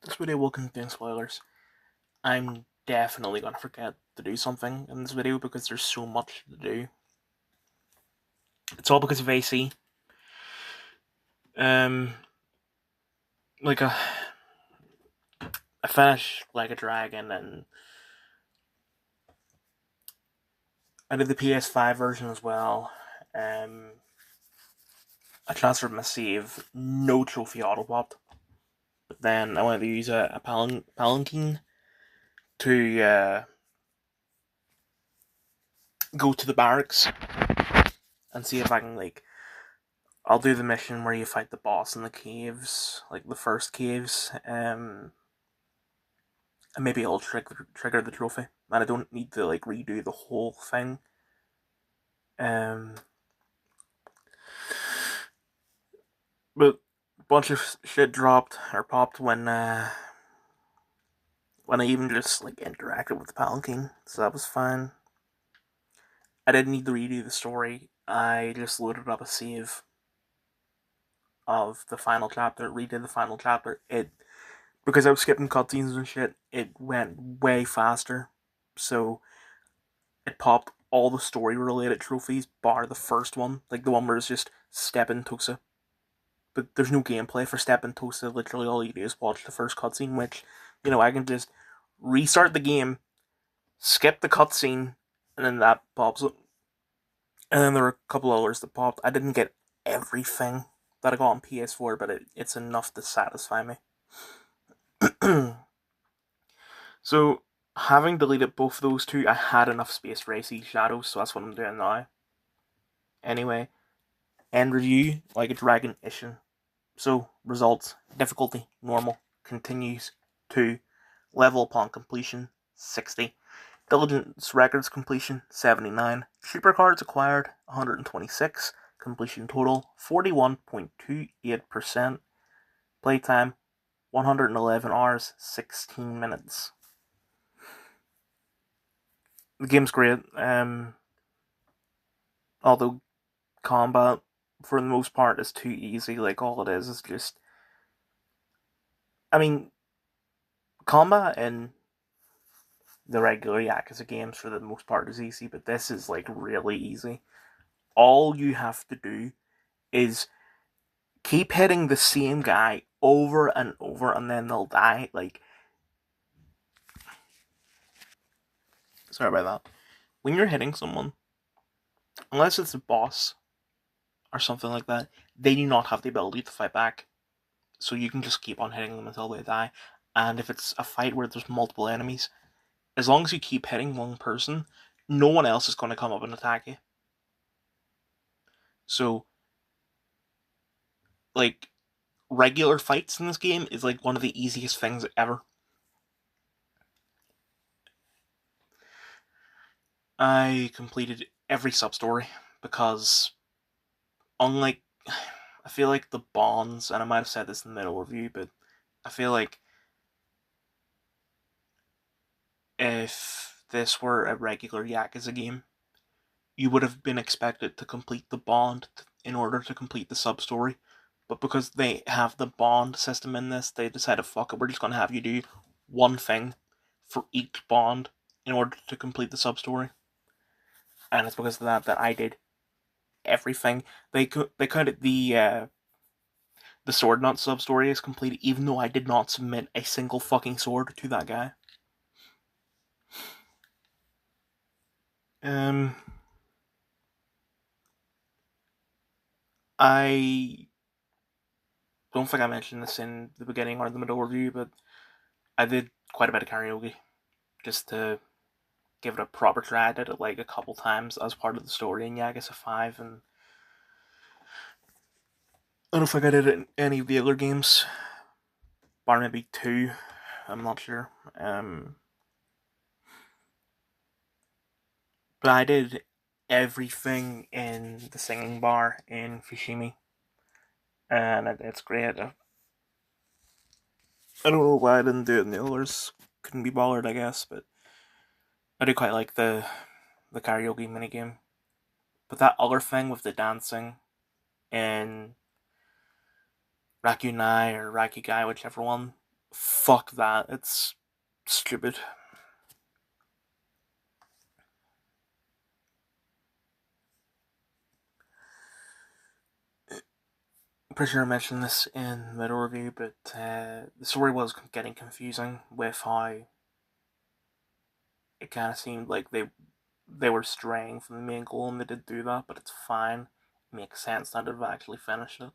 This video will contain spoilers. I'm definitely gonna forget to do something in this video because there's so much to do. It's all because of AC. Um, like I finished like a dragon, and I did the PS5 version as well. I transferred my save, no trophy auto popped. But then I wanted to use a palanquin to go to the barracks and see if I can I'll do the mission where you fight the boss in the caves, like the first caves, and maybe it'll trigger the trophy, and I don't need to redo the whole thing. Um, but a bunch of shit dropped or popped when I even just interacted with the palanquin, so that was fine. I didn't need to redo the story. I just loaded up a save of the final chapter, redid the final chapter. It Because I was skipping cutscenes and shit, it went way faster. So it popped all the story related trophies, bar the first one, like the one where it's just step in Tosa. But there's no gameplay for step in Tosa. Literally, all you do is watch the first cutscene, which, I can just restart the game, skip the cutscene, and then that pops up. And then there were a couple others that popped. I didn't get everything that I got on PS4, but it's enough to satisfy me. So, having deleted both of those two, I had enough space for ACshadows, so that's what I'm doing now. Anyway, end review, like a dragon ishin. So, results, difficulty, normal, continues, 2, level upon completion, 60, diligence records completion, 79, super cards acquired, 126, completion total, 41.28%, playtime, 111 hours, 16 minutes. The game's great. Although combat, for the most part, is too easy. Like, all it is just. I mean, combat in the regular Yakuza games, for the most part, is easy, but this is, really easy. All you have to do is keep hitting the same guy over and over, and then they'll die. Sorry about that. When you're hitting someone, unless it's a boss or something like that, they do not have the ability to fight back. So you can just keep on hitting them until they die. And if it's a fight where there's multiple enemies, as long as you keep hitting one person, no one else is going to come up and attack you. So, regular fights in this game is one of the easiest things ever. I completed every sub-story because, unlike, I feel like the bonds, and I might have said this in the middle review, but I feel like if this were a regular Yakuza game, you would have been expected to complete the bond in order to complete the sub-story. But because they have the bond system in this, they decided, fuck it, we're just going to have you do one thing for each bond in order to complete the sub-story. And it's because of that I did everything. They counted the sword nut sub-story as completed, even though I did not submit a single fucking sword to that guy. I don't think I mentioned this in the beginning or the middle review, but I did quite a bit of karaoke just to give it a proper try. I did it a couple times as part of the story in Yakuza 5, and I don't think I did it in any of the other games, bar maybe 2. I'm not sure. But I did everything in the singing bar in Fushimi, and it's great. I don't know why I didn't do it in the others. Couldn't be bothered, I guess, but I do quite like the karaoke minigame. But that other thing with the dancing in Rakunai or Rakugai, whichever one, Fuck that. It's stupid. I'm pretty sure I mentioned this in the middle review, but the story was getting confusing with how it kind of seemed like they were straying from the main goal, and they did do that, but it's fine. It makes sense now that they've actually finished it.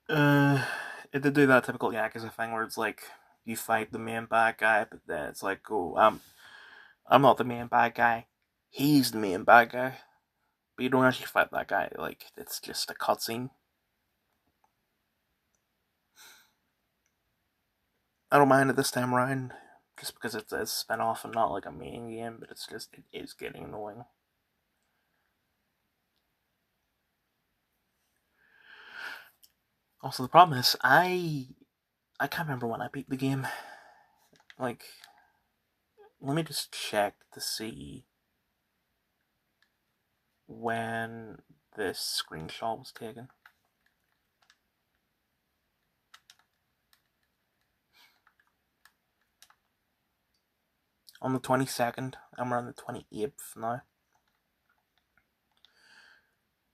Uh, it did do that typical Yakuza thing where it's like you fight the main bad guy, but then it's like, oh, I'm not the main bad guy. He's the main bad guy. But you don't actually fight that guy. Like, it's just a cutscene. I don't mind it this time around, just because it's a spin off and not like a main game, but it's just, it is getting annoying. Also, the problem is, I can't remember when I beat the game. Like, let me just check to see when this screenshot was taken. On the 22nd, I'm around the 28th now.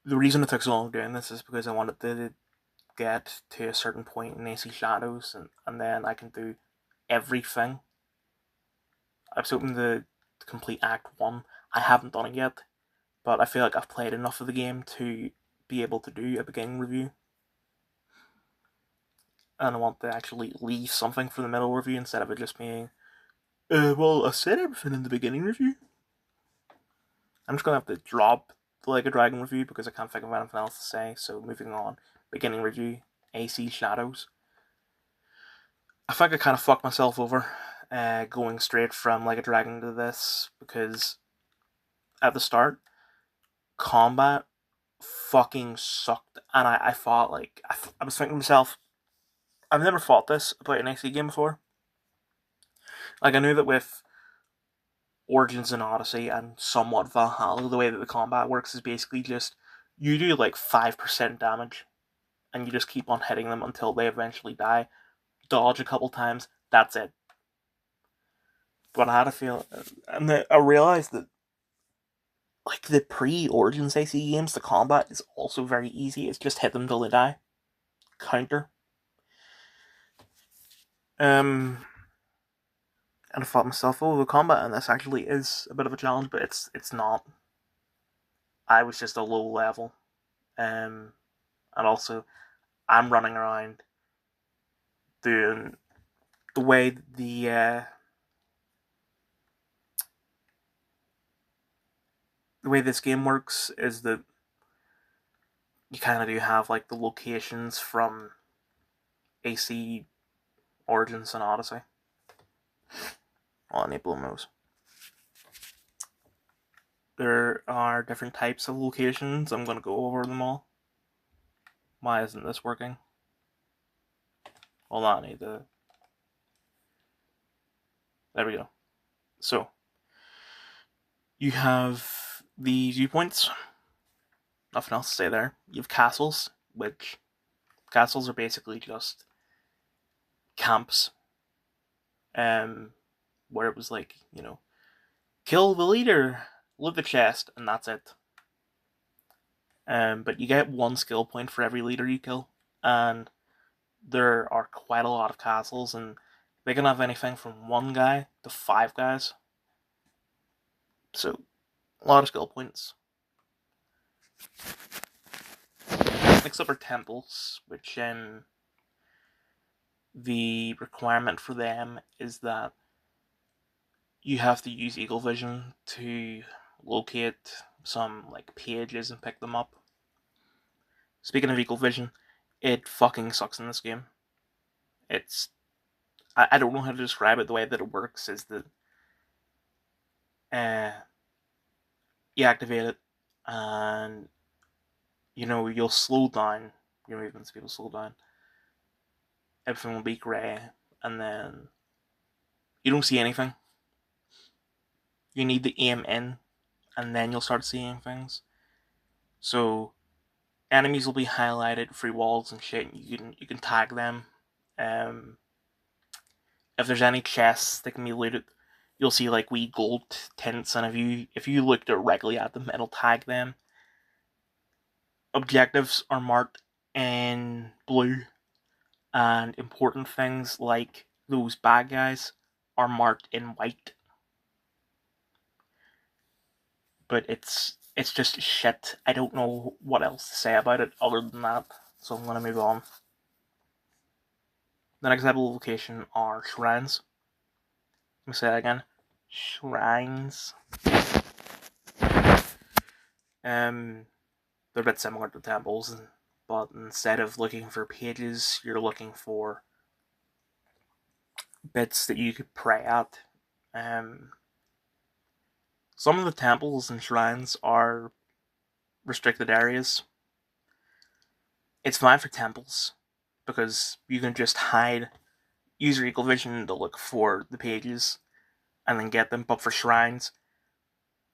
The reason it took so long doing this is because I wanted to get to a certain point in ACshadows, and then I can do everything. I was hoping to complete Act 1. I haven't done it yet, but I feel like I've played enough of the game to be able to do a beginning review. And I want to actually leave something for the middle review instead of it just being, well, I said everything in the beginning review. I'm just gonna have to drop the Like a Dragon review because I can't think of anything else to say. So moving on, beginning review, ACshadows. I think I kind of fucked myself over going straight from Like a Dragon to this because at the start, combat fucking sucked, and I thought like I was thinking to myself, I've never fought this about an AC game before. Like I knew that with Origins and Odyssey and somewhat Valhalla, the way that the combat works is basically just you do like 5% damage and you just keep on hitting them until they eventually die. Dodge a couple times, that's it. But I had a feel, and I realized that like the pre-Origins AC games, the combat is also very easy. It's just hit them till they die. Counter. And I thought myself, oh, the combat in this actually is a bit of a challenge, but it's not. I was just a low level, and also I'm running around doing the way the way this game works is that you kind of do have like the locations from AC Origins and Odyssey. I'll enable those. There are different types of locations. I'm going to go over them all. Why isn't this working? Hold on, I need to. There we go. So, you have the viewpoints. Nothing else to say there. You have castles, which castles are basically just camps. Where it was like, kill the leader, loot the chest, and that's it. But you get one skill point for every leader you kill, and there are quite a lot of castles, and they can have anything from one guy to 5 guys. So, a lot of skill points. Next up are temples, which the requirement for them is that you have to use eagle vision to locate some like pages and pick them up. Speaking of eagle vision, it fucking sucks in this game. It's I don't know how to describe it. The way that it works is that uh, you activate it, and you'll slow down your movements. People slow down. Everything will be grey, and then you don't see anything. You need to aim in, and then you'll start seeing things. So enemies will be highlighted, free walls and shit. And you can tag them. If there's any chests that can be looted, you'll see like wee gold tints, and if you look directly at them, it'll tag them. Objectives are marked in blue, and important things like those bad guys are marked in white. But it's just shit. I don't know what else to say about it other than that, so I'm gonna move on. The next type of location are shrines. Let me say that again. Shrines. They're a bit similar to temples, but instead of looking for pages, you're looking for bits that you could pray at. Some of the temples and shrines are restricted areas. It's fine for temples, because you can just use your eagle vision to look for the pages, and then get them. But for shrines,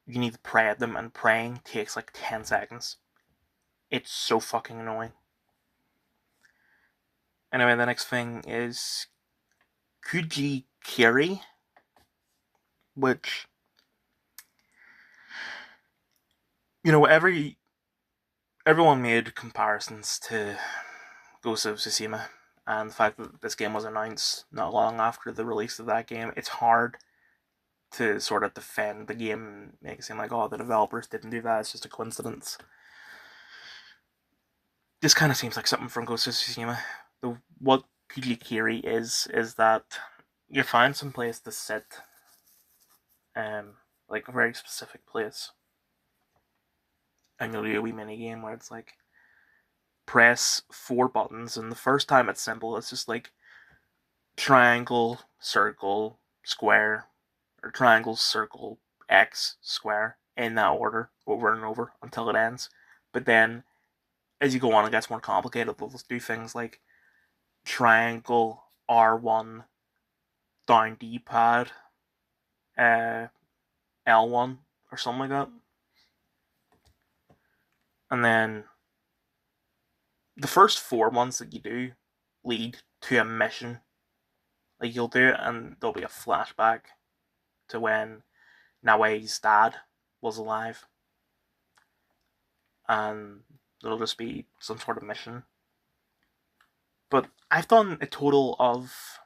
you need to pray at them, and praying takes like 10 seconds. It's so fucking annoying. Anyway, the next thing is Kujikiri, which, everyone made comparisons to Ghost of Tsushima, and the fact that this game was announced not long after the release of that game, it's hard to sort of defend the game and make it seem like, oh, the developers didn't do that, it's just a coincidence. This kind of seems like something from Ghost of Tsushima. What Kujikiri is that you find some place to sit, like a very specific place, and you'll do a wee mini game where it's like press 4 buttons, and the first time it's simple, it's just like triangle, circle, square, or triangle, circle, X, square, in that order, over and over until it ends. But then, as you go on, it gets more complicated. They'll do things like triangle, R1, down D-pad, L1, or something like that. And then the first 4 ones that you do lead to a mission. Like, you'll do it, and there'll be a flashback to when Nawei's dad was alive. And it'll just be some sort of mission. But I've done a total of,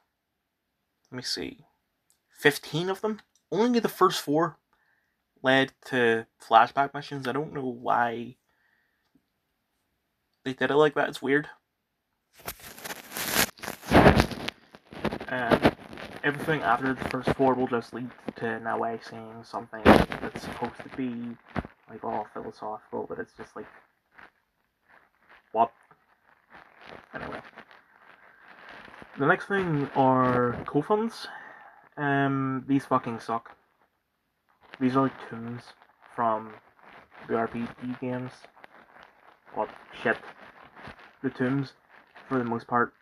15 of them. Only the first 4 led to flashback missions. I don't know why they did it like that. It's weird. Everything after the first 4 will just lead to Nawei saying something that's supposed to be like all philosophical, but it's just like, what? Anyway. The next thing are co-funds. These fucking suck. These are like tombs from the RPG games. What? Shit. The tombs, for the most part,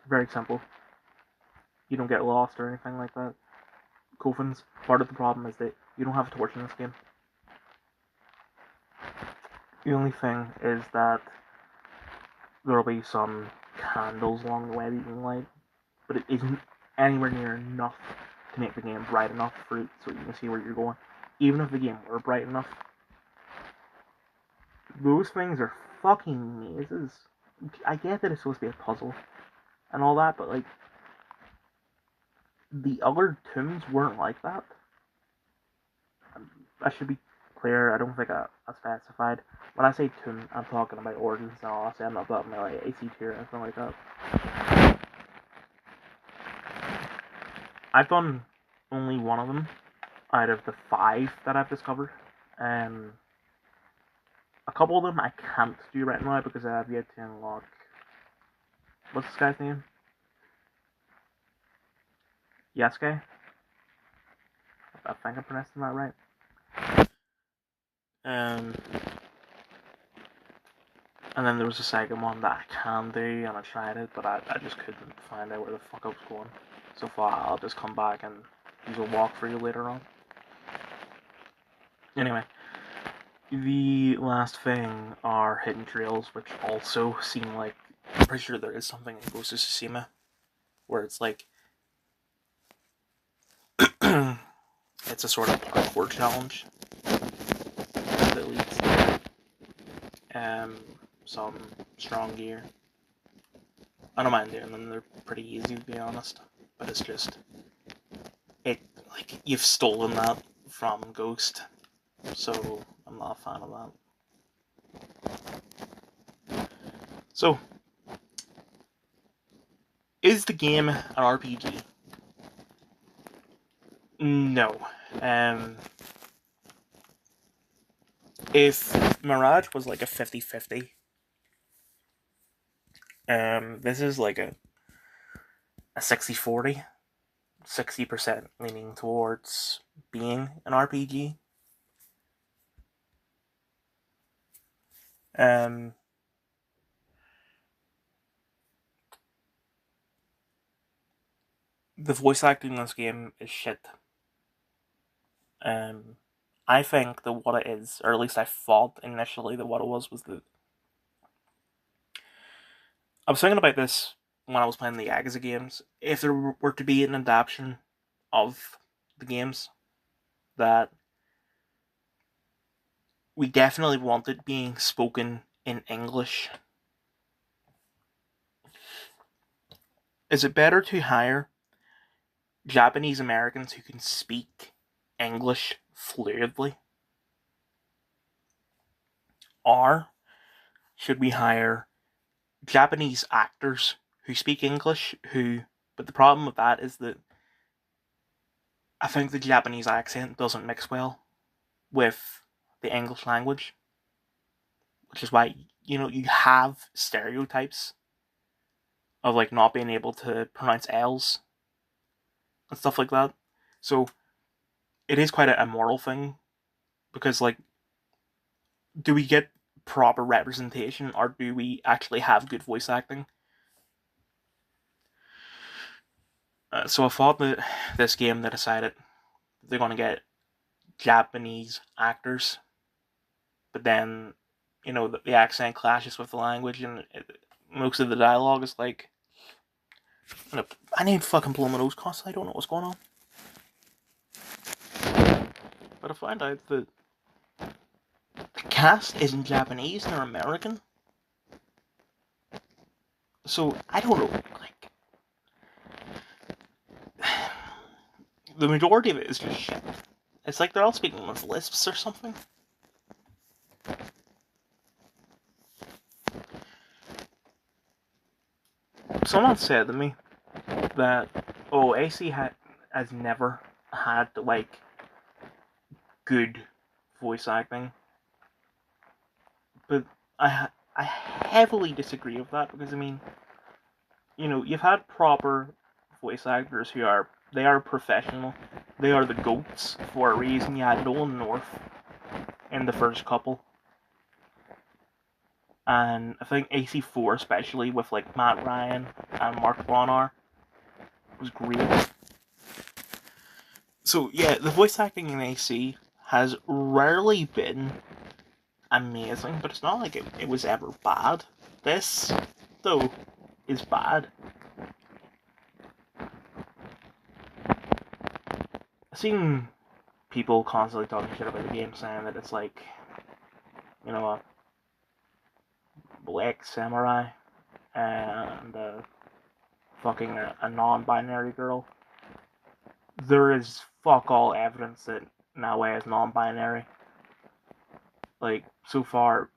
very simple. You don't get lost or anything like that. Coffins, part of the problem is that you don't have a torch in this game. The only thing is that there'll be some candles along the way that you can light, but it isn't anywhere near enough to make the game bright enough for it so you can see where you're going. Even if the game were bright enough, those things are fucking mazes. I get that it's supposed to be a puzzle and all that, but like, the other tombs weren't like that. I should be clear, I don't think I specified. When I say tomb, I'm talking about origins and all. I'm not talking about like AC tier or anything like that. I've done only one of them out of the 5 that I've discovered. A couple of them I can't do right now because I have yet to unlock... What's this guy's name? Yasuke? I think I'm pronouncing that right. And then there was a second one that I can do, and I tried it, but I just couldn't find out where the fuck I was going. So far, I'll just come back and use a walk for you later on. Anyway, The last thing are hidden trails, which also seem like, I'm pretty sure there is something in Ghost of Tsushima where it's like it's a sort of parkour challenge that leads to some strong gear. I don't mind doing them; they're pretty easy to be honest. But it's just it like you've stolen that from Ghost, so I'm not a fan of that. So, is the game an RPG? No. If Mirage was like a 50-50, this is like a 60-40, 60% leaning towards being an RPG. The voice acting in this game is shit. I think that what it is, or at least I thought initially that what it was that I was thinking about this when I was playing the Yakuza games. If there were to be an adaptation of the games, that we definitely want it being spoken in English. Is it better to hire Japanese Americans who can speak English fluidly? Or should we hire Japanese actors who speak English but the problem with that is that I think the Japanese accent doesn't mix well with the English language, which is why you have stereotypes of like not being able to pronounce L's and stuff like that. So it is quite a moral thing because like, do we get proper representation or do we actually have good voice acting? So I thought that this game they decided they're going to get Japanese actors, but then the accent clashes with the language and most of the dialogue is like, I need fucking blow my nose constantly. I don't know what's going on. But I find out that the cast isn't Japanese, they're American. So I don't know, like the majority of it is just shit. It's like they're all speaking with lisps or something. Someone said to me that AC has never had like good voice acting, but I heavily disagree with that because I mean, you've had proper voice actors who are professional. They are the goats for a reason. You had Nolan North in the first couple, and I think AC4 especially with like Matt Ryan and Mark Bonnar was great. So yeah, the voice acting in AC has rarely been amazing, but it's not like it was ever bad. This, though, is bad. I've seen people constantly talking shit about the game, saying that it's like, a black samurai and fucking a non-binary girl. There is fuck all evidence that Naoe is non-binary. Like, so far,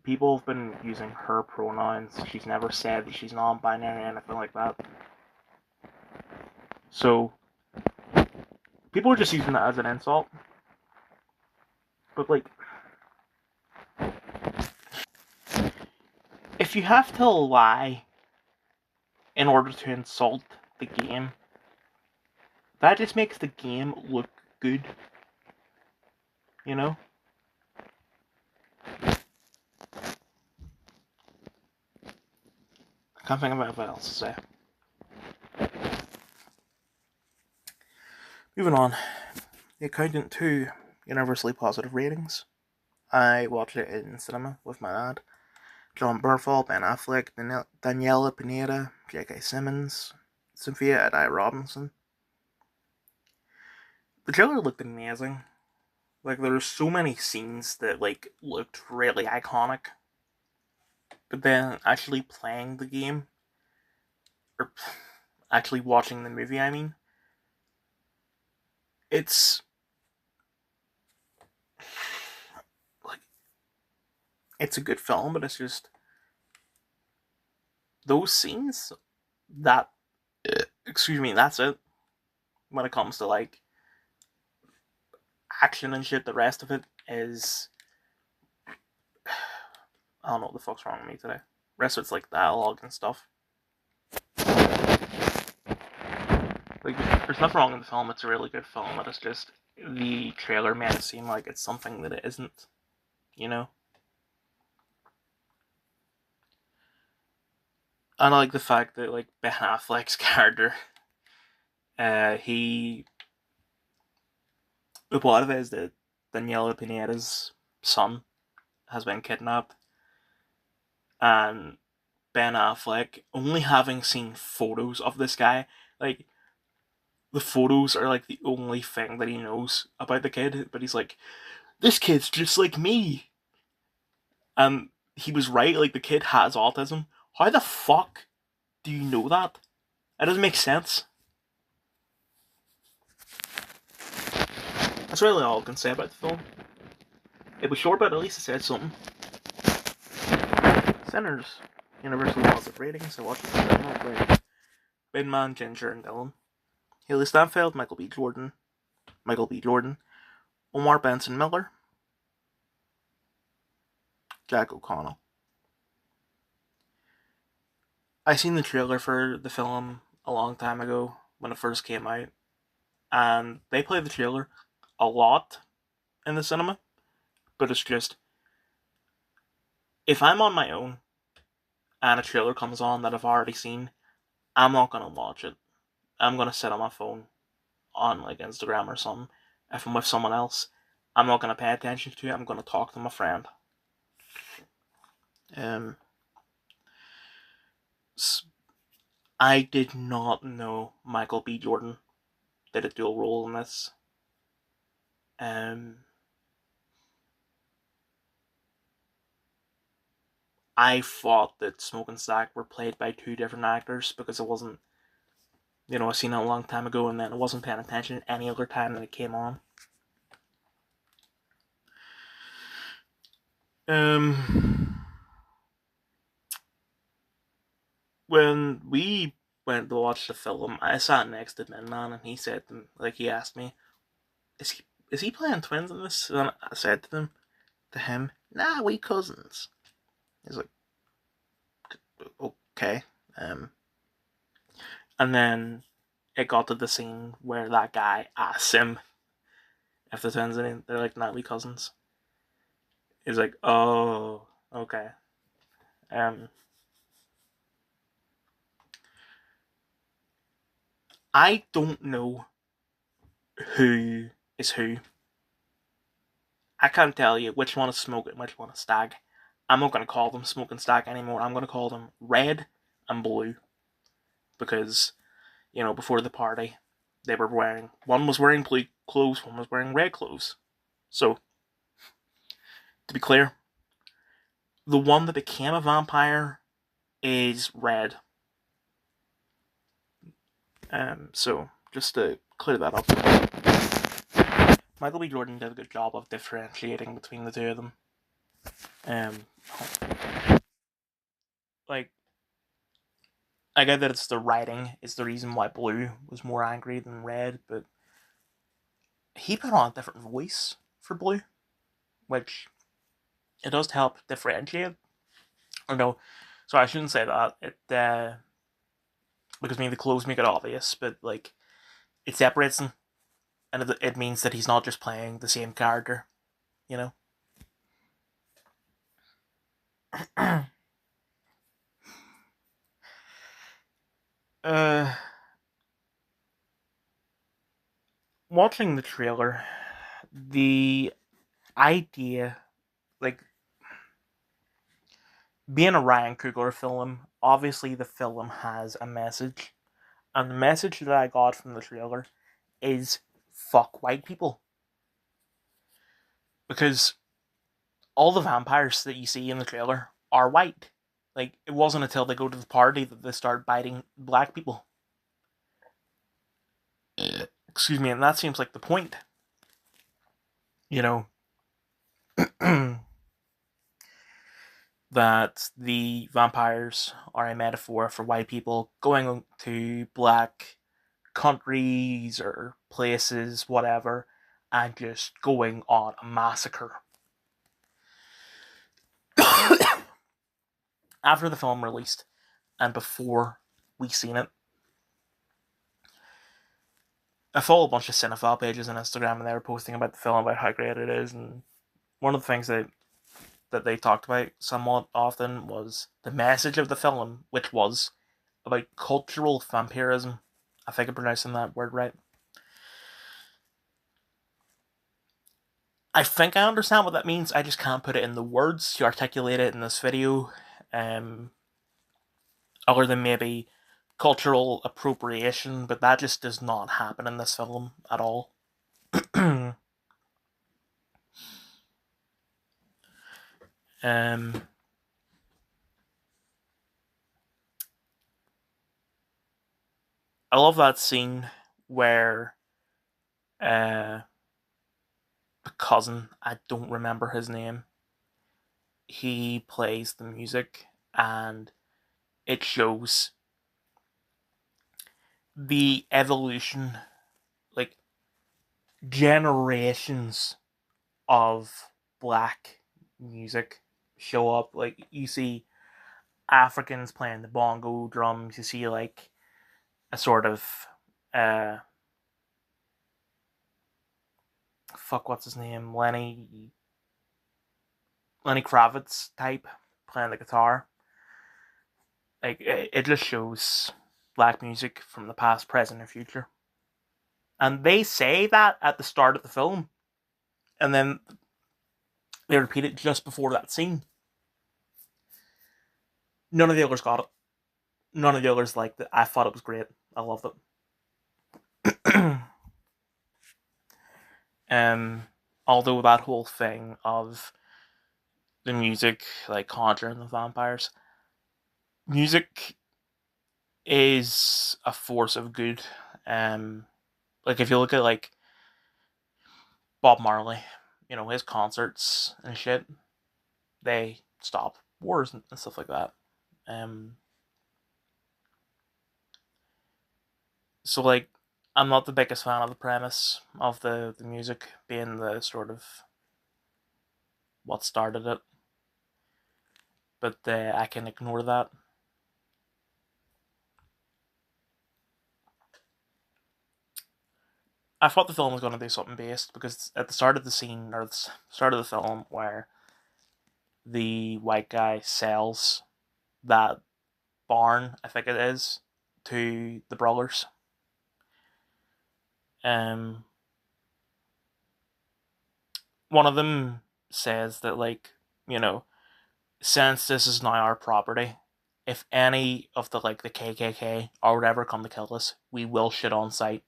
people have been using her pronouns. She's never said that she's non-binary or anything like that. So, people are just using that as an insult. But, like, if you have to lie in order to insult the game, that just makes the game look good. You know? I can't think of anything else to say. Moving on. The Accountant 2 universally positive ratings. I watched it in cinema with my dad. John Burfall, Ben Affleck, Daniela Pineda, J.K. Simmons, Sophia Adi Robinson. The trailer looked amazing. Like, there were so many scenes that, like, looked really iconic. But then actually playing the game, or actually watching the movie, I mean, it's like, it's a good film, but it's just those scenes that, excuse me, that's it. When it comes to, like, action and shit, the rest of it is, I don't know what the fuck's wrong with me today. The rest of it's like dialogue and stuff. Like, there's nothing wrong with the film. It's a really good film, but it's just the trailer made it seem like it's something that it isn't. You know. And I like the fact that, like, Ben Affleck's character, he, a lot of it is that Daniela Pineda's son has been kidnapped, and Ben Affleck, only having seen photos of this guy, like, the photos are like the only thing that he knows about the kid, but he's like, this kid's just like me. And he was right, like, the kid has autism. How the fuck do you know that? That doesn't make sense. That's really all I can say about the film. It was short, but at least it said something. Sinners. Universal positive ratings. I watched it with Binman, Ginger, and Dylan. Haley Stanfield, Michael B. Jordan, Omar Benson Miller, Jack O'Connell. I seen the trailer for the film a long time ago when it first came out, and they play the trailer a lot in the cinema, but it's just, if I'm on my own and a trailer comes on that I've already seen, I'm not gonna watch it. I'm gonna sit on my phone on, like, Instagram or something. If I'm with someone else, I'm not gonna pay attention to it. I'm gonna talk to my friend. Um, I did not know Michael B. Jordan did a dual role in this. I thought that Smoke and Stack were played by two different actors because it wasn't, I seen it a long time ago and then I wasn't paying attention any other time that it came on. When we went to watch the film, I sat next to Minman and he said to me, like, he asked me, is he playing twins in this? And I said to him, nah, we cousins. He's like, okay. And then it got to the scene where that guy asks him if the twins in it. They're like, nah, we cousins. He's like, oh, okay. I don't know who is who. I can't tell you which one is Smoke and which one is Stag. I'm not going to call them Smoke and Stag anymore. I'm going to call them Red and Blue. Because, before the party, they were one was wearing blue clothes, one was wearing red clothes. So, to be clear, the one that became a vampire is Red. So, just to clear that up. Michael B. Jordan did a good job of differentiating between the two of them. Like, I get that it's the writing is the reason why Blue was more angry than Red, but he put on a different voice for Blue, which it does help differentiate. Or no, sorry, I shouldn't say that. Because the clothes make it obvious, but, like, it separates them, and it means that he's not just playing the same character, you know. Watching the trailer, the idea being a Ryan Coogler film, obviously the film has a message. And the message that I got from the trailer is fuck white people. Because all the vampires that you see in the trailer are white. Like, it wasn't until they go to the party that they start biting black people. Excuse me, and that seems like the point. You know, that the vampires are a metaphor for white people going to black countries or places, whatever, and just going on a massacre. After the film released and before we seen it, I follow a bunch of cinephile pages on Instagram, and they were posting about the film, about how great it is, and one of the things that they talked about somewhat often was the message of the film, which was about cultural vampirism. I think I'm pronouncing that word right. I think I understand what that means. I just can't put it in the words to articulate it in this video. Other than maybe cultural appropriation, but that just does not happen in this film at all. um, I love that scene where the cousin, I don't remember his name, he plays the music, and it shows the evolution, like generations of black music show up. Like, you see Africans playing the bongo drums, you see like a sort of uh what's his name, Lenny Kravitz type playing the guitar. Like, it just shows black music from the past, present, and future. And they say that at the start of the film, and then they repeat it just before that scene. None of the others got it. None of the others liked it. I thought it was great. I loved it. Although that whole thing of the music, like conjuring the vampires, music is a force of good. Like, if you look at like Bob Marley, his concerts and shit, they stop wars and stuff like that. So like, I'm not the biggest fan of the premise of the music being the sort of what started it, but I can ignore that. I thought the film was going to do something based, because at the start of the scene, or the start of the film, where the white guy sells that barn, I think it is, to the brothers. Um, One of them says that, like, since this is now our property, if any of the KKK or whatever come to kill us, we will shit on sight.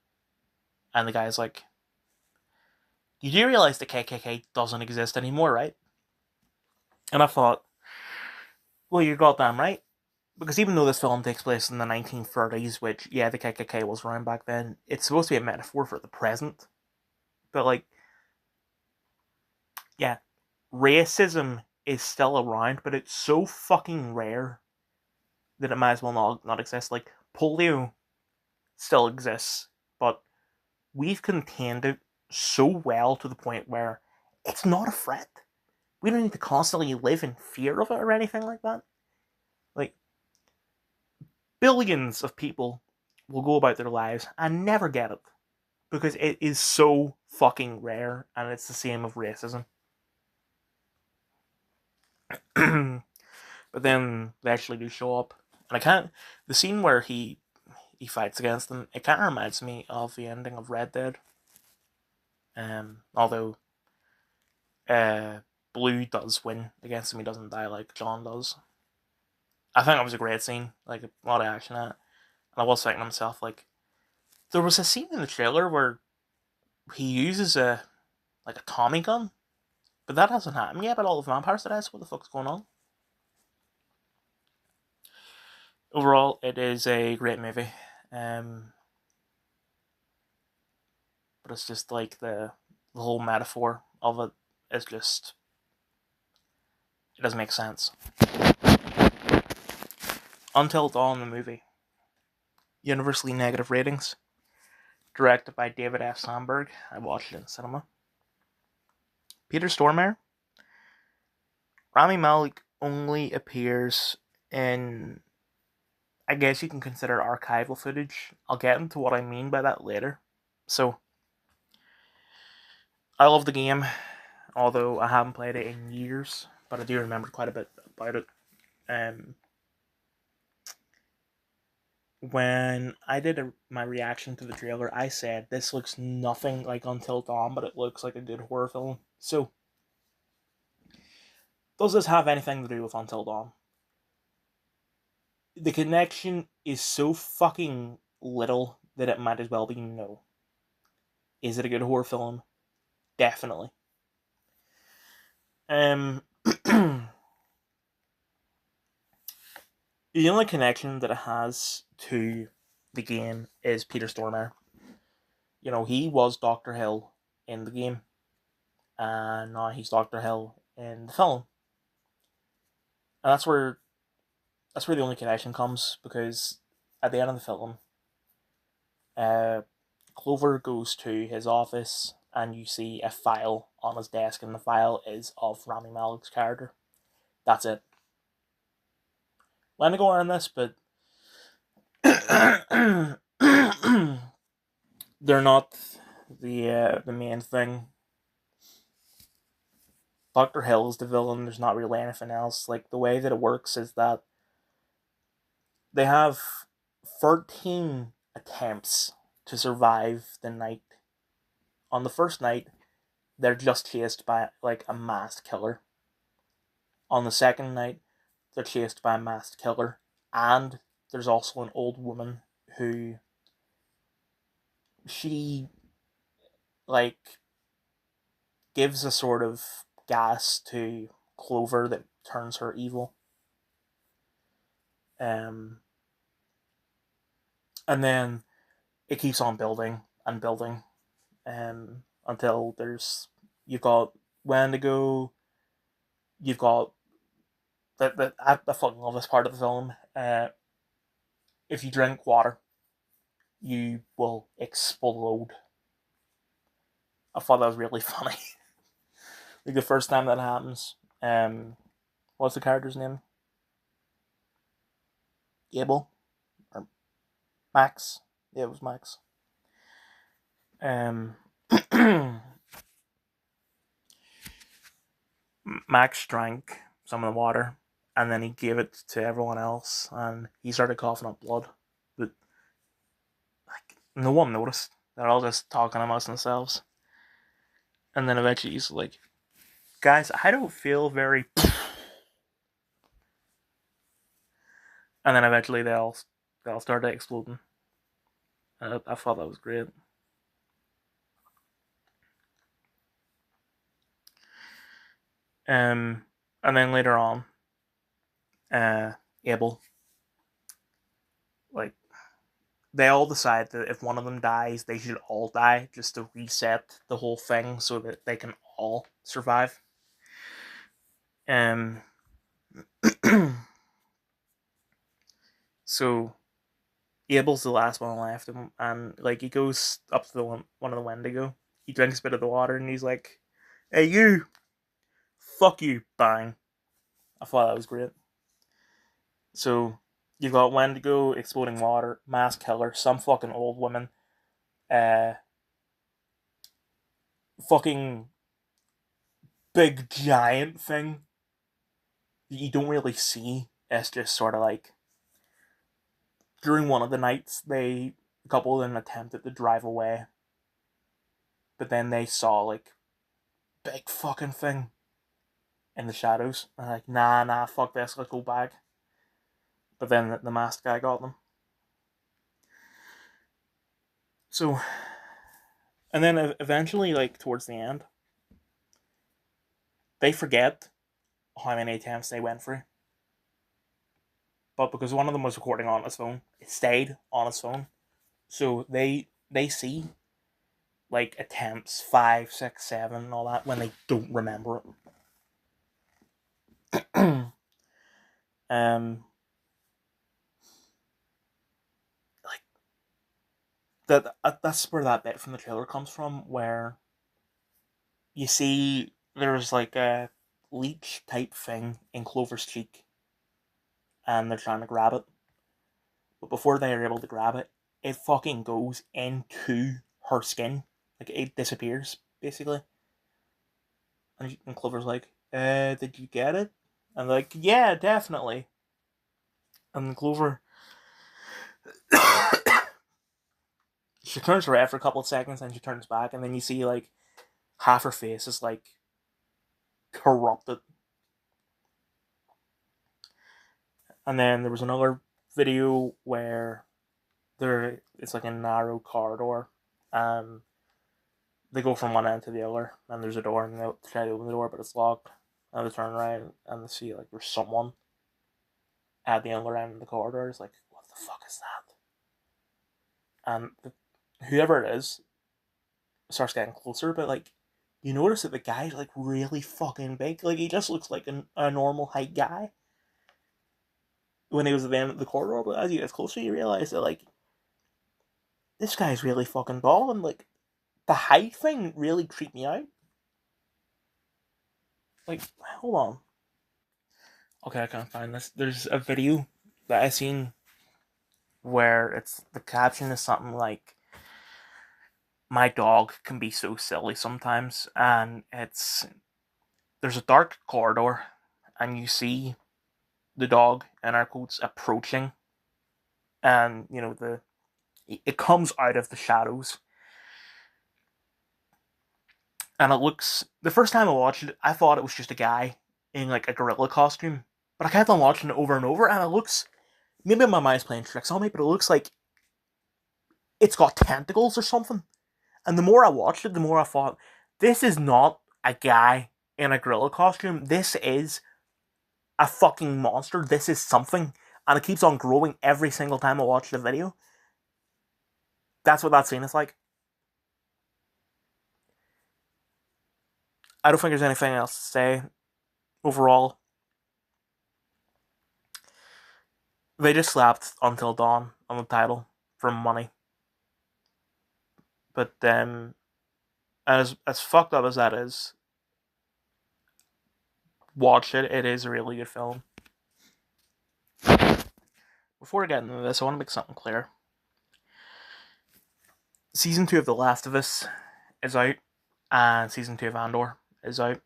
And the guy's like, you do realize the KKK doesn't exist anymore, right? And I thought, well, you're goddamn right. Because even though this film takes place in the 1930s, which, yeah, the KKK was around back then, it's supposed to be a metaphor for the present. But, like, yeah, racism is still around, but it's so fucking rare that it might as well not exist. Like, polio still exists, but we've contained it so well to the point where it's not a threat. We don't need to constantly live in fear of it or anything like that. Like, billions of people will go about their lives and never get it, because it is so fucking rare, and it's the same of racism. But then they actually do show up, and I can't. The scene where he fights against them, it kind of reminds me of the ending of Red Dead. Although Blue does win against him, he doesn't die like John does. I think it was a great scene, like a lot of action in it. And I was thinking to myself, like, there was a scene in the trailer where he uses a Tommy gun, but that hasn't happened yet. But all the vampires today, so what the fuck's going on? Overall, it is a great movie, but it's just like the whole metaphor of it is just, it doesn't make sense. Until Dawn, the movie, universally negative ratings, directed by David F. Sandberg. I watched it in cinema. Peter Stormare. Rami Malek only appears in, I guess you can consider archival footage. I'll get into what I mean by that later. So, I love the game, although I haven't played it in years, but I do remember quite a bit about it. When I did my reaction to the trailer, I said this looks nothing like Until Dawn, but it looks like a good horror film. So, does this have anything to do with Until Dawn? The connection is so fucking little that it might as well be no. Is it a good horror film? Definitely. The only connection that it has to the game is Peter Stormare. You know, he was Dr. Hill in the game, and now he's Dr. Hill in the film. And that's where the only connection comes, because at the end of the film, Clover goes to his office and you see a file on his desk, and the file is of Rami Malek's character. That's it. Let me go on this, but they're not the main thing. Dr. Hill is the villain. There's not really anything else. Like, the way that it works is that they have 13 attempts to survive the night. On the first night, they're just chased by, like, a masked killer. On the second night, they're chased by a masked killer. And there's also an old woman who, she, like, gives a sort of gas to Clover that turns her evil. And then it keeps on building and building, until you've got Wendigo, you've got I fucking love this part of the film. If you drink water, you will explode. I thought that was really funny. Like, the first time that happens, what's the character's name? Abel? Or Max? Yeah, it was Max. Max drank some of the water, and then he gave it to everyone else, and he started coughing up blood. But, like, no one noticed. They're all just talking amongst themselves. And then eventually he's like, guys, I don't feel very... And then eventually they all started exploding. I thought that was great. And then later on, Abel, like, they all decide that if one of them dies, they should all die, just to reset the whole thing so that they can all survive. So Abel's the last one left, and like, he goes up to the one of the Wendigo. He drinks a bit of the water, and he's like, "Hey, you, fuck you, bang." I thought that was great. So you got Wendigo, exploding water, mass killer, some fucking old woman, fucking big giant thing that you don't really see. It's just sort of like, during one of the nights, a couple of them attempted to drive away, but then they saw, like, big fucking thing in the shadows. And like, nah, fuck this, let's go back. but then the masked guy got them. So, and then eventually, like towards the end, they forget how many attempts they went through. But because one of them was recording on his phone, it stayed on his phone. So they see like attempts 5, 6, 7, and all that when they don't remember it. Like that's where that bit from the trailer comes from, where you see there's like a leech type thing in Clover's cheek, and they're trying to grab it. But before they are able to grab it, it fucking goes into her skin. Like it disappears, basically. And Clover's like, did you get it? And they're like, yeah, definitely. And Clover, she turns red for a couple of seconds, and she turns back, and then you see like half her face is like corrupted. And then there was another video where it's like a narrow corridor, and they go from one end to the other, and there's a door, and they try to open the door, but it's locked. And they turn around and they see like there's someone at the other end of the corridor. It's like, what the fuck is that? And whoever it is starts getting closer, but like you notice that the guy's like really fucking big. Like he just looks like a normal height guy when he was at the end of the corridor, but as you get closer, you realize that like this guy's really fucking tall, and like the height thing really creeped me out. Like, hold on. Okay, I can't find this. There's a video that I seen where it's the caption is something like, "My dog can be so silly sometimes," and there's a dark corridor, and you see the dog in our quotes approaching, and it comes out of the shadows, and it looks. The first time I watched it, I thought it was just a guy in like a gorilla costume, but I kept on watching it over and over, and it looks. Maybe my mind's playing tricks on me, but it looks like it's got tentacles or something. And the more I watched it, the more I thought, this is not a guy in a gorilla costume. This is a fucking monster. This is something. And it keeps on growing every single time I watch the video. That's what that scene is like. I don't think there's anything else to say. Overall, they just slapped Until Dawn on the title for money. But as fucked up as that is, watch it. It is a really good film. Before I get into this, I want to make something clear. Season 2 of The Last of Us is out, and Season 2 of Andor is out.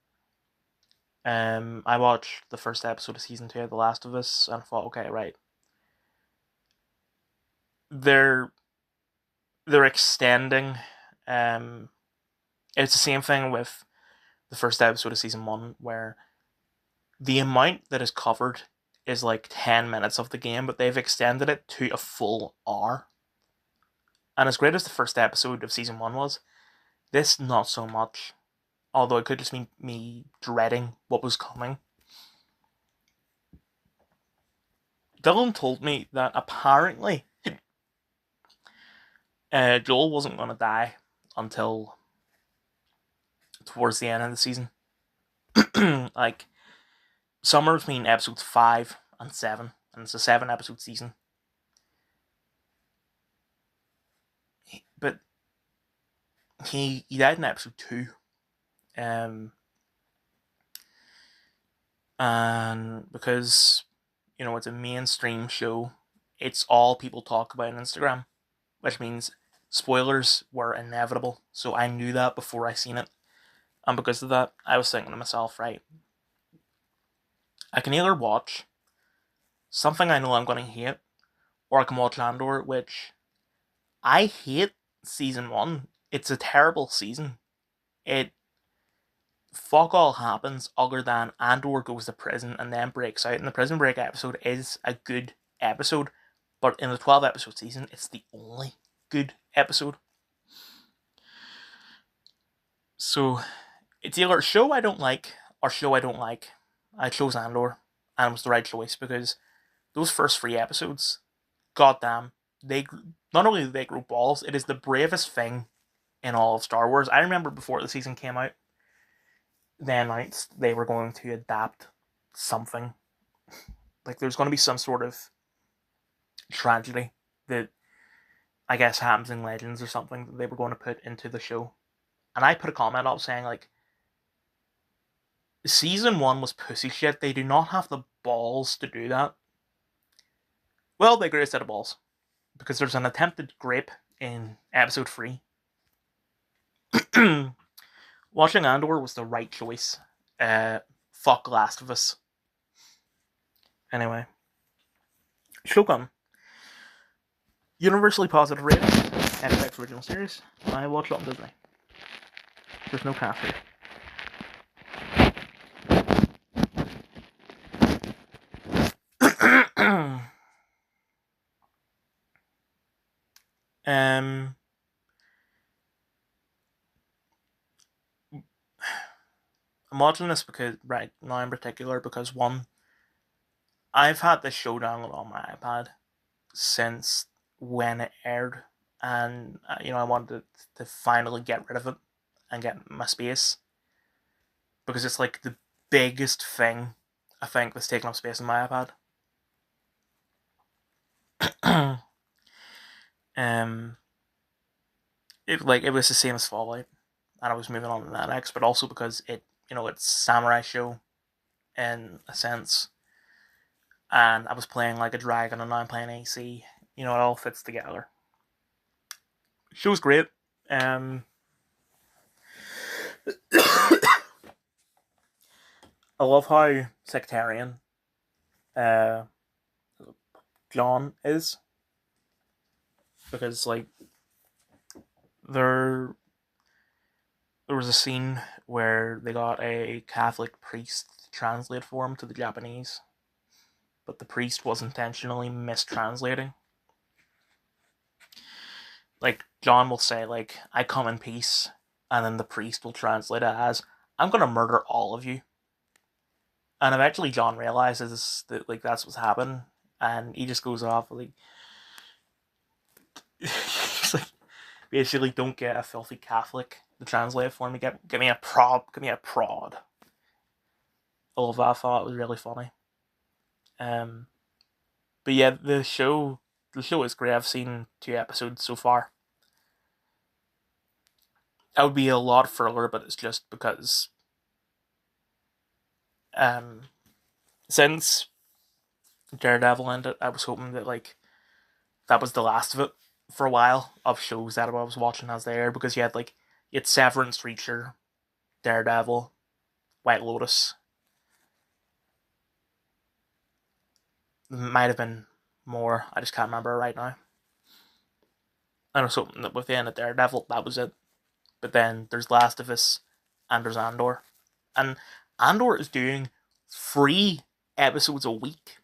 I watched the first episode of Season 2 of The Last of Us, and I thought, okay, right. They're extending. It's the same thing with the first episode of Season 1, where the amount that is covered is like 10 minutes of the game, but they've extended it to a full hour. And as great as the first episode of Season 1 was, this not so much. Although it could just be me dreading what was coming. Dylan told me that apparently Joel wasn't going to die until towards the end of the season. Like, somewhere between episodes 5 and 7, and it's a 7-episode season. But he died in episode 2. And because, it's a mainstream show, it's all people talk about on Instagram, which means spoilers were inevitable. So I knew that before I seen it. And because of that, I was thinking to myself, right, I can either watch something I know I'm going to hate, or I can watch Andor, which I hate season 1. It's a terrible season. It fuck all happens other than Andor goes to prison and then breaks out, and the prison break episode is a good episode, but in the 12 episode season, it's the only good episode. So it's either a show I don't like or show I don't like. I chose Andor, and it was the right choice because those first 3 episodes, goddamn, they not only do they grow balls, it is the bravest thing in all of Star Wars. I remember before the season came out, they announced they were going to adapt something. Like there's going to be some sort of tragedy that I guess happens in Legends or something that they were going to put into the show. And I put a comment up saying, like, season 1 was pussy shit. They do not have the balls to do that. Well, they got a set of balls. Because there's an attempted grape in episode 3. Watching Andor was the right choice. Fuck Last of Us. Anyway. Shogun. Universally positive rating. FX original series. I watched it on Disney. There's no cast here. I'm watching this because, right now in particular, because one, I've had this show downloaded on my iPad since when it aired, and I wanted to finally get rid of it and get my space, because it's like the biggest thing I think that's taking up space in my iPad. It was the same as Fallout, and I was moving on to that next, but also because it's samurai show in a sense, and I was playing like a dragon, and now I'm playing AC. It all fits together. Show's great. I love how sectarian John is, because like there was a scene where they got a Catholic priest to translate for him to the Japanese, but the priest was intentionally mistranslating. Like, John will say, like, I come in peace, and then the priest will translate it as, I'm gonna murder all of you. And eventually John realizes that, like, that's what's happened, and he just goes off, like, he's like, basically, don't get a filthy Catholic to translate for me, get me a prod. I love that. I thought it was really funny. But yeah, the show is great. I've seen 2 episodes so far. I would be a lot further, but it's just because since Daredevil ended, I was hoping that like that was the last of it for a while of shows that I was watching as they aired, because you had Severance, Reacher, Daredevil, White Lotus. Might have been more. I just can't remember right now. I was hoping that with the end of Daredevil, that was it. But then there's Last of Us, and there's Andor. And Andor is doing 3 episodes a week.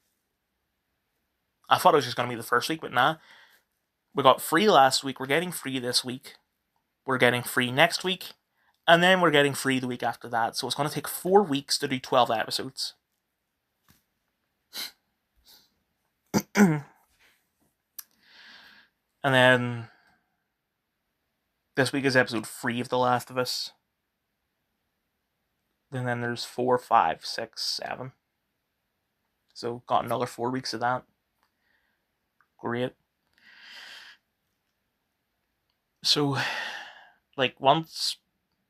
I thought it was just going to be the first week, but nah. We got 3 last week, we're getting 3 this week, we're getting 3 next week, and then we're getting 3 the week after that. So it's going to take 4 weeks to do 12 episodes. And then this week is episode 3 of The Last of Us. And then there's 4, 5, 6, 7. So got another 4 weeks of that. Great. So, like, once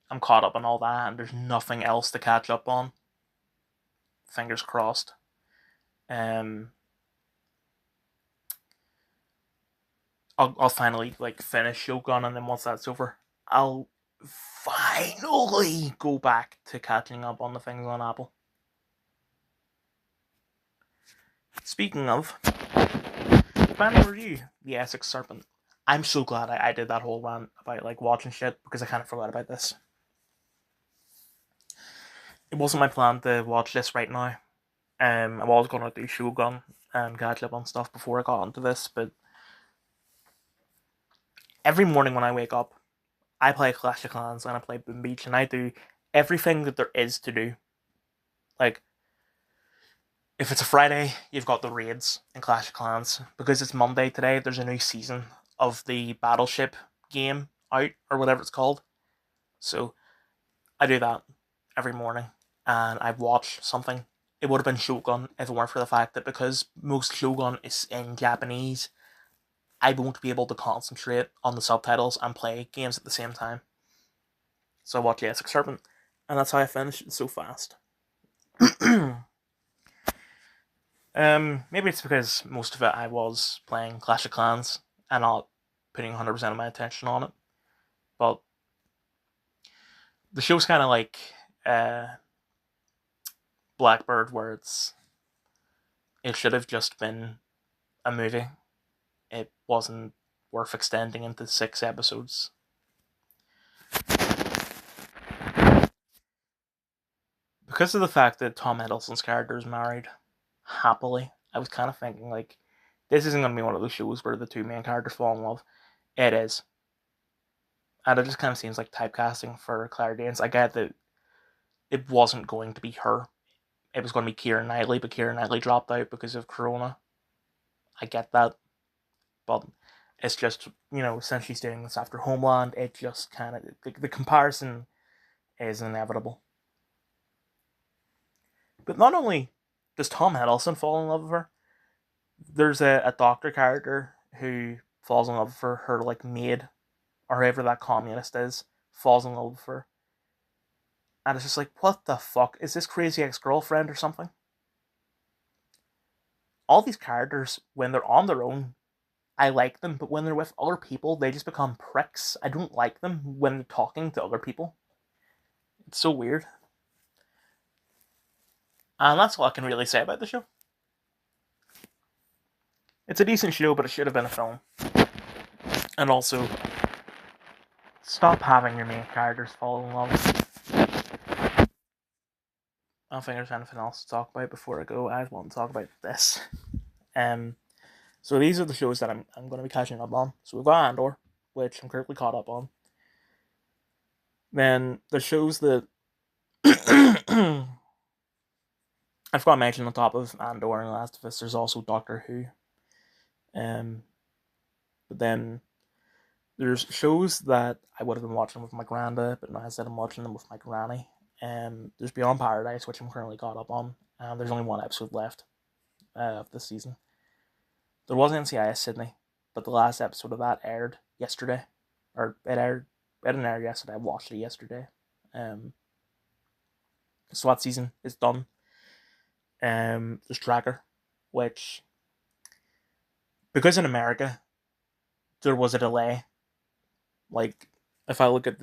I'm caught up on all that and there's nothing else to catch up on, fingers crossed, I'll finally like finish Shogun, and then once that's over, I'll finally go back to catching up on the things on Apple. Speaking of, final review, the Essex Serpent. I'm so glad I did that whole rant about like watching shit, because I kind of forgot about this. It wasn't my plan to watch this right now. I was gonna do Shogun and catch up on stuff before I got onto this, but every morning when I wake up, I play Clash of Clans and I play Boom Beach, and I do everything that there is to do. Like, if it's a Friday, you've got the raids in Clash of Clans. Because it's Monday today, there's a new season of the Battleship game out, or whatever it's called. So, I do that every morning, and I watch something. It would have been Shogun if it weren't for the fact that because most Shogun is in Japanese, I won't be able to concentrate on the subtitles and play games at the same time. So I watch Essex Serpent, and that's how I finished it so fast. Maybe it's because most of it I was playing Clash of Clans and not putting 100% of my attention on it. But the show's kind of like Blackbird, where it should have just been a movie. It wasn't worth extending into 6 episodes. Because of the fact that Tom Hiddleston's character is married happily, I was kind of thinking, like, this isn't going to be one of those shows where the two main characters fall in love. It is. And it just kind of seems like typecasting for Claire Danes. I get that it wasn't going to be her. It was going to be Keira Knightley, but Keira Knightley dropped out because of Corona. I get that. But it's just, since she's doing this after Homeland, it just kind of, the comparison is inevitable. But not only does Tom Hiddleston fall in love with her, there's a doctor character who falls in love with her like maid, or whoever that communist is, falls in love with her. And it's just like, what the fuck? Is this Crazy Ex-Girlfriend or something? All these characters, when they're on their own, I like them, but when they're with other people, they just become pricks. I don't like them when they're talking to other people. It's so weird. And that's all I can really say about the show. It's a decent show, but it should have been a film. And also, stop having your main characters fall in love. I don't think there's anything else to talk about before I go. I just want to talk about this. So these are the shows that I'm going to be catching up on. So we've got Andor, which I'm currently caught up on. Then the shows that I forgot to mention on top of Andor and Last of Us, there's also Doctor Who. But then there's shows that I would have been watching with my granda, but now instead I'm watching them with my granny. There's Beyond Paradise, which I'm currently caught up on. There's only 1 episode left of this season. There was NCIS Sydney, but the last episode of that aired yesterday. Or it didn't air yesterday, I watched it yesterday. The SWAT season is done. There's Tracker, which, because in America there was a delay. Like, if I look at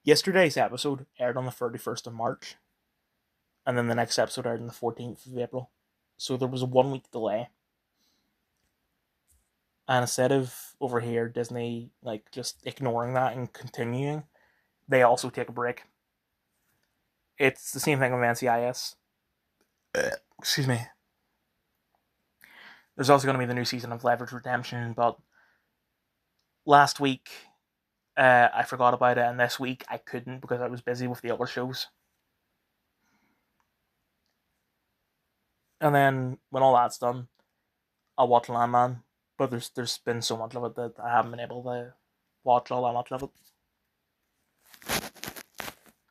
yesterday's episode aired on the 31st of March, and then the next episode aired on the 14th of April. So there was a 1-week delay. And instead of over here Disney like just ignoring that and continuing, they also take a break. It's the same thing with NCIS. Excuse me. There's also going to be the new season of Leverage Redemption, but last week I forgot about it, and this week I couldn't because I was busy with the other shows. And then when all that's done, I'll watch Landman, but there's been so much of it that I haven't been able to watch all that much of it.